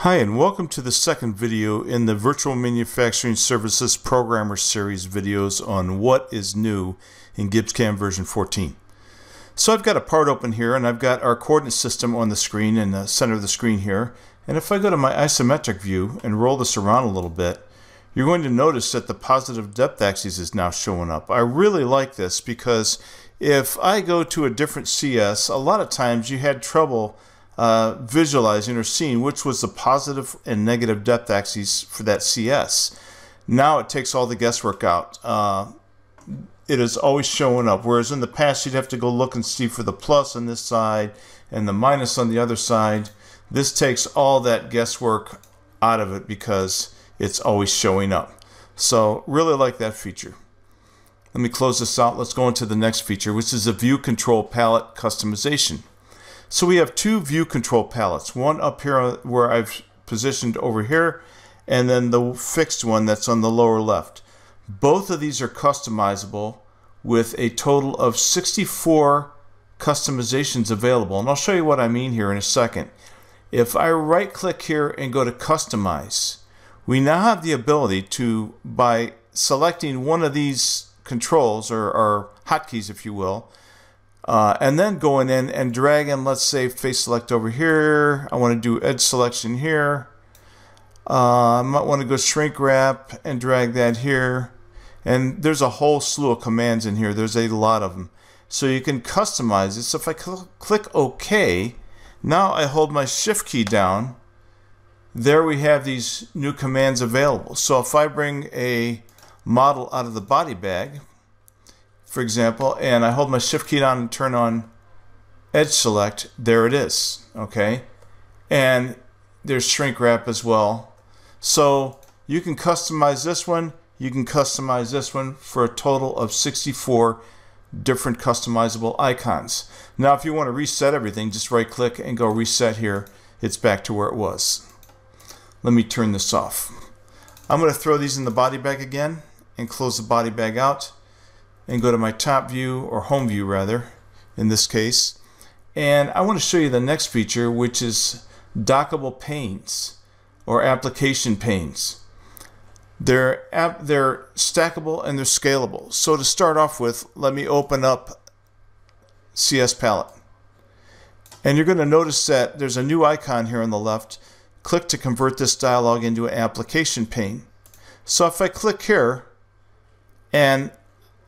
Hi, and welcome to the second video in the Virtual Manufacturing Services Programmer Series videos on what is new in GibbsCAM version 14. So I've got a part open here, and I've got our coordinate system on the screen in the center of the screen here. And if I go to my isometric view and roll this around a little bit, you're going to notice that the positive depth axis is now showing up. I really like this because if I go to a different CS, a lot of times you had trouble visualizing or seeing which was the positive and negative depth axes for that CS. Now it takes all the guesswork out. It is always showing up, whereas in the past you'd have to go look and see for the plus on this side and the minus on the other side. This takes all that guesswork out of it because it's always showing up. So really like that feature. Let me close this out. Let's go into the next feature, which is a view control palette customization. So we have two view control palettes, one up here where I've positioned over here, and then the fixed one that's on the lower left. Both of these are customizable with a total of 64 customizations available. And I'll show you what I mean here in a second. If I right click here and go to customize, we now have the ability to, by selecting one of these controls or hotkeys if you will, and then going in and dragging, let's say, face select over here. I want to do edge selection here. I might want to go shrink wrap and drag that here. And there's a whole slew of commands in here. There's a lot of them. So you can customize it. So if I click OK, now I hold my shift key down. There we have these new commands available. So if I bring a model out of the body bag, for example, and I hold my shift key down and turn on edge select, there it is, okay? And there's shrink wrap as well. So you can customize this one, you can customize this one for a total of 64 different customizable icons. Now if you want to reset everything, just right click and go reset here. It's back to where it was. Let me turn this off. I'm going to throw these in the body bag again and close the body bag out and go to my top view, or home view rather, in this case. And I want to show you the next feature, which is dockable panes or application panes. They're stackable and they're scalable. So to start off with, let me open up CS Palette. And you're going to notice that there's a new icon here on the left. Click to convert this dialog into an application pane. So if I click here and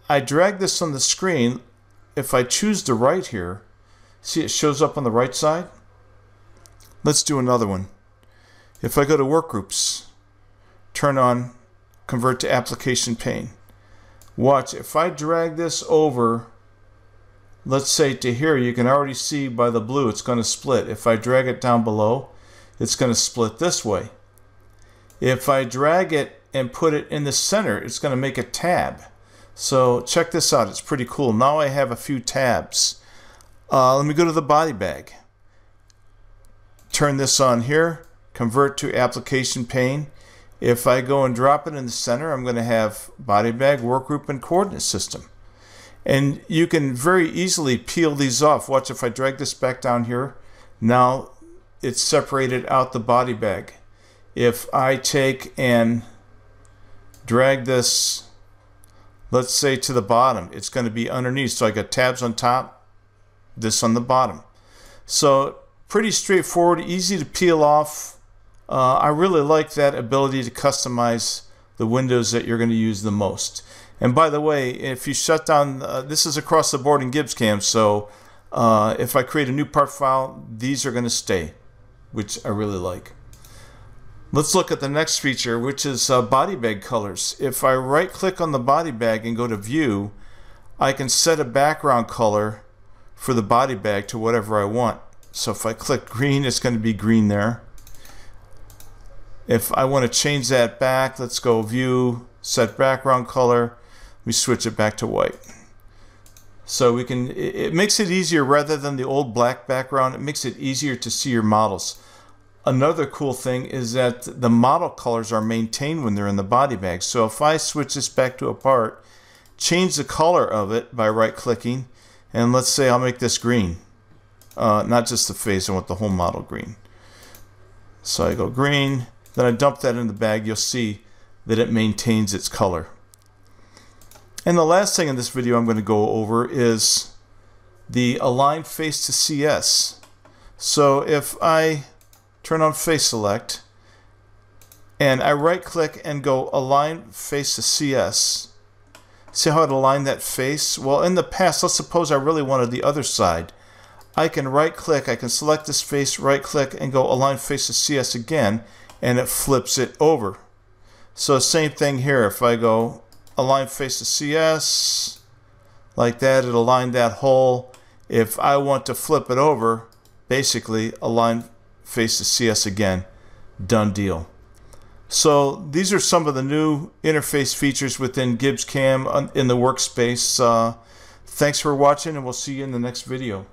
I drag this on the screen, if I choose to right here, see it shows up on the right side? Let's do another one. If I go to Workgroups, turn on Convert to Application Pane. Watch, if I drag this over, let's say to here, you can already see by the blue it's going to split. If I drag it down below, it's going to split this way. If I drag it and put it in the center, it's going to make a tab. So check this out, it's pretty cool. Now I have a few tabs. Let me go to the body bag. Turn this on here, convert to application pane. If I go and drop it in the center, I'm going to have body bag, workgroup, and coordinate system. And you can very easily peel these off. Watch, if I drag this back down here, now it's separated out the body bag. If I take and drag this, let's say to the bottom, it's going to be underneath. So I got tabs on top, this on the bottom. So pretty straightforward, easy to peel off. I really like that ability to customize the windows that you're going to use the most. And by the way, if you shut down, this is across the board in GibbsCAM, so if I create a new part file, these are going to stay, which I really like. Let's look at the next feature, which is body bag colors. If I right click on the body bag and go to view, I can set a background color for the body bag to whatever I want. So if I click green, it's going to be green there. If I want to change that back, let's go view, set background color. We switch it back to white. So we can, it makes it easier rather than the old black background. It makes it easier to see your models. Another cool thing is that the model colors are maintained when they're in the body bag. So if I switch this back to a part, change the color of it by right clicking, and let's say I'll make this green. Not just the face, I want the whole model green. So I go green, then I dump that in the bag. You'll see that it maintains its color. And the last thing in this video I'm going to go over is the align face to CS. So if I turn on face select and I right click and go align face to CS, see how it aligned that face? Well, in the past, let's suppose I really wanted the other side. I can right click, I can select this face, right click, and go align face to CS again, and it flips it over. So same thing here. If I go align face to CS, like that, it aligned that hole. If I want to flip it over, basically align face to CS again, done deal. So these are some of the new interface features within GibbsCAM in the workspace. Thanks for watching, and we'll see you in the next video.